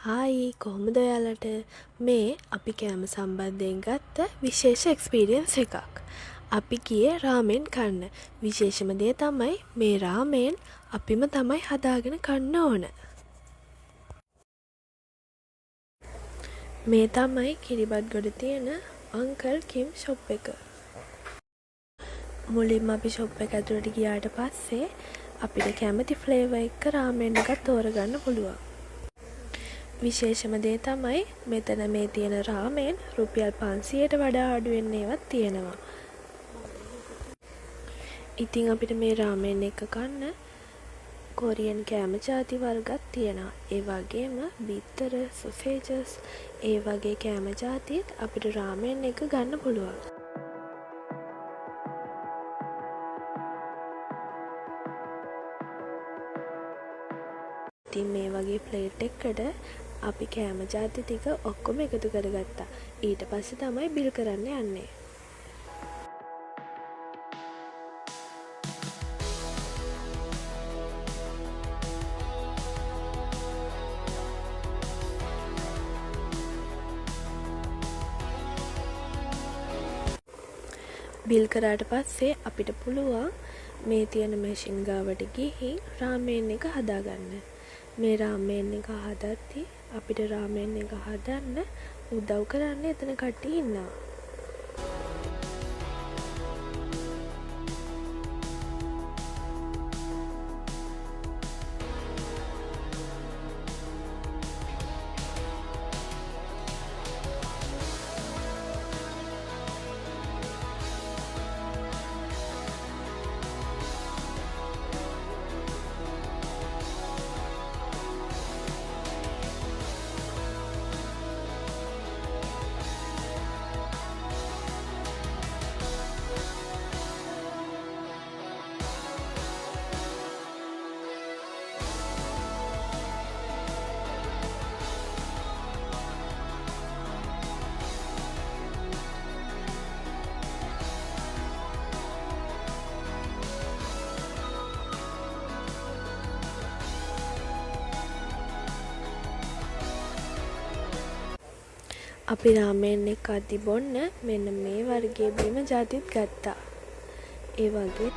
Hi කොහොමද ඔයාලට මේ අපි කෑම සම්බන්ධයෙන් ගත්ත විශේෂ එක්ස්පීරියන්ස් එකක්. අපි ගියේ රාමෙන් කන්න. විශේෂම දේ තමයි මේ රාමෙන් අපිම තමයි හදාගෙන කන්න ඕන. මේ තමයි කිරිබත්ගොඩ තියෙන අංකල් කිම් ෂොප් එක. මුලින්ම අපි ෂොප් එක ඇතුළට ගියාට පස්සේ අපිට කැමති ෆ්ලේවර් එක රාමෙන් එකක් තෝරගන්න පුළුවන්. විශේෂම දේ තමයි මෙතන මේ තියෙන රාමෙන් රුපියල් 500ට වඩා අඩුවෙන් ඒවත් තියෙනවා. ඉතින් අපිට මේ රාමෙන් එක කන්න කොරියන් කෑම ජාති වර්ගත් තියෙනවා. ඒ වගේම බිත්තර, සොසේජස්, ඒ වගේ කෑම ජාතිත් අපිට රාමෙන් එක ගන්න පුළුවන්. ඉතින් මේ වගේ ප්ලේට් එකකට අපි කෑම ජාති ටික ඔක්කොම එකතු කරගත්තා. ඊට පස්සේ තමයි බිල් කරන්න යන්නේ. බිල් කරාට පස්සේ අපිට පුළුවන් මේ තියෙන මැෂින් ගාවට ගිහින් රාමෙන් එක හදාගන්න. මේ රාමෙන් එක හදද්දී අපිට රාමෙන් එක හදන්න උදව් කරන්න එතන කට්ටිය ඉන්නවා. අපි රාමෙන් එක අදි බොන්න මෙන්න මේ වර්ගයේ බීම ජාතිත් ගත්තා. ඒ වගේ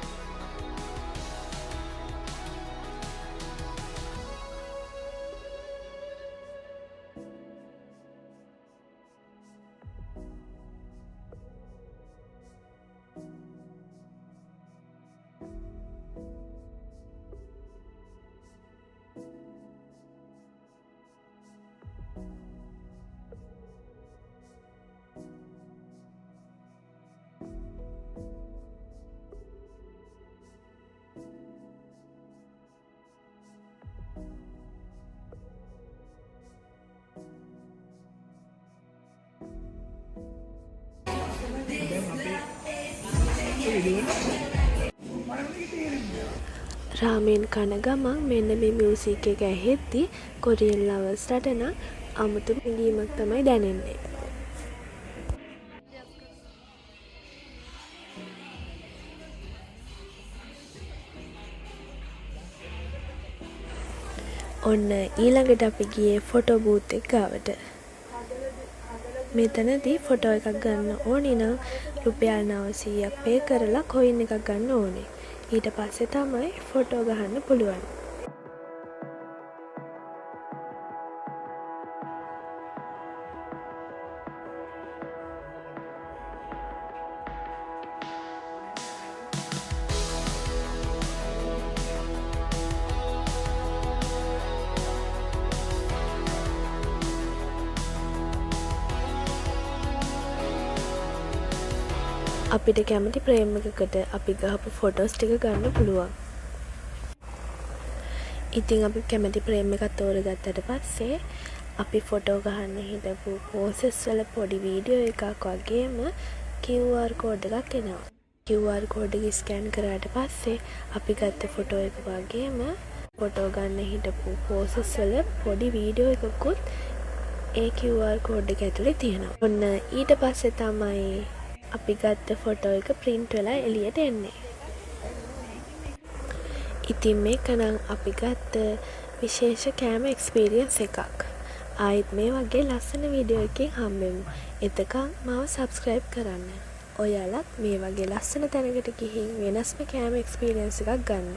රාමෙන් කන ගමන් මෙන්න මේ මියුසික් එක ඇහෙද්දි කොරියන් ලවර්ස්ලට නම් අමුතු මිදීමක් තමයි දැනෙන්නේ. ඔන්න ඊළඟට අපි ගියේ ෆොටෝ බූත් එක ගාවට. මෙතනදී ෆොටෝ එකක් ගන්න ඕනි නම් රුපියල් 900ක් පේ කරලා කොයින් එකක් ගන්න ඕනේ. ඊට පස්සේ තමයි ෆොටෝ ගහන්න පුළුවන්. අපිට කැමති ප්‍රේම් එකකට අපි ගහපු ෆොටෝස් ටික ගන්න පුළුවන්. ඉතින් අපි කැමති ප්‍රේම් එකක් තෝරගත්තට පස්සේ අපි ෆොටෝ ගහන්න හිටපු පෝසස් වල පොඩි වීඩියෝ එකක් වගේම QR කෝඩ් එකක් එනවා. QR කෝඩ් එක ස්කෑන් කරාට පස්සේ අපි ගත්ත ෆොටෝ එක වගේම ෆොටෝ ගන්න හිටපු පෝසස් වල පොඩි වීඩියෝ එකකුත් ඒ QR කෝඩ් එක ඇතුලේ තියෙනවා. ඔන්න ඊට පස්සේ තමයි අපි ගත්ත ෆොටෝ එක ප්‍රින්ට් වෙලා එළියට එන්නේ. ඉතින් මේක නම් අපි ගත්ත විශේෂ කෑම එක්ස්පීරියන්ස් එකක්. ආයෙත් මේ වගේ ලස්සන වීඩියෝ එකකින් හම්බෙමු. එතකන් මාව සබ්ස්ක්‍රයිබ් කරන්න. ඔයාලත් මේ වගේ ලස්සන තැනකට ගිහින් වෙනස්ම කෑම එක්ස්පීරියන්ස් එකක් ගන්න.